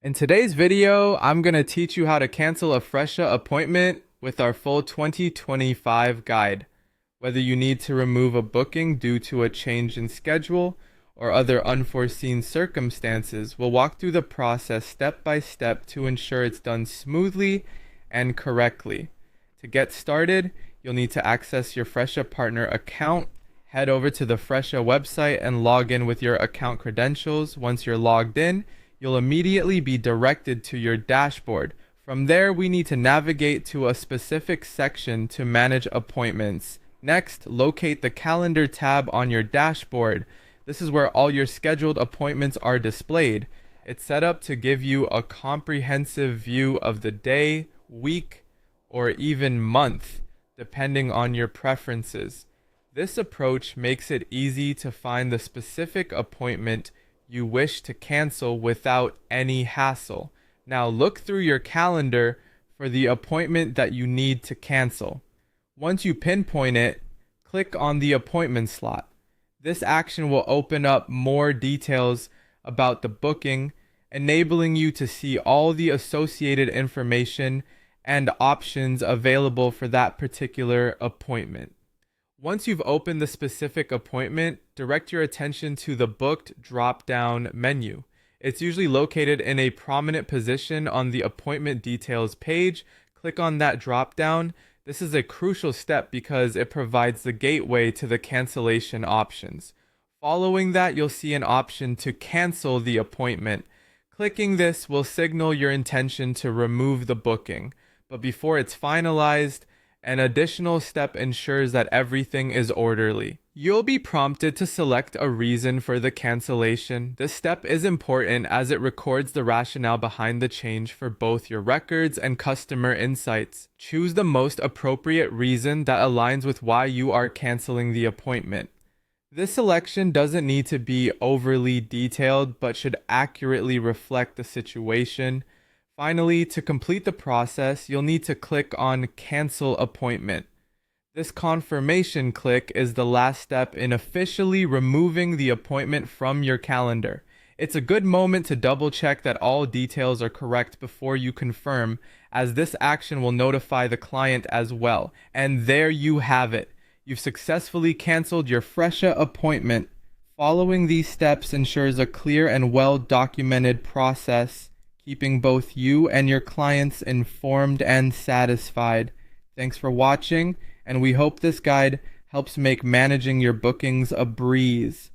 In today's video, I'm going to teach you how to cancel a Fresha appointment with our full 2025 guide. Whether you need to remove a booking due to a change in schedule or other unforeseen circumstances, we'll walk through the process step by step to ensure it's done smoothly and correctly. To get started, you'll need to access your Fresha partner account. Head over to the Fresha website and log in with your account credentials. Once you're logged in, you'll immediately be directed to your dashboard. From there, we need to navigate to a specific section to manage appointments. Next, locate the calendar tab on your dashboard. This is where all your scheduled appointments are displayed. It's set up to give you a comprehensive view of the day, week, or even month, depending on your preferences. This approach makes it easy to find the specific appointment you wish to cancel without any hassle. Now look through your calendar for the appointment that you need to cancel. Once you pinpoint it, click on the appointment slot. This action will open up more details about the booking, enabling you to see all the associated information and options available for that particular appointment. Once you've opened the specific appointment, direct your attention to the Booked drop-down menu. It's usually located in a prominent position on the appointment details page. Click on that drop-down. This is a crucial step because it provides the gateway to the cancellation options. Following that, you'll see an option to cancel the appointment. Clicking this will signal your intention to remove the booking. But before it's finalized, an additional step ensures that everything is orderly. You'll be prompted to select a reason for the cancellation. This step is important as it records the rationale behind the change for both your records and customer insights. Choose the most appropriate reason that aligns with why you are canceling the appointment. This selection doesn't need to be overly detailed, but should accurately reflect the situation. Finally, to complete the process, you'll need to click on Cancel Appointment. This confirmation click is the last step in officially removing the appointment from your calendar. It's a good moment to double check that all details are correct before you confirm, as this action will notify the client as well. And there you have it. You've successfully canceled your Fresha appointment. Following these steps ensures a clear and well-documented process, keeping both you and your clients informed and satisfied. Thanks for watching, and we hope this guide helps make managing your bookings a breeze.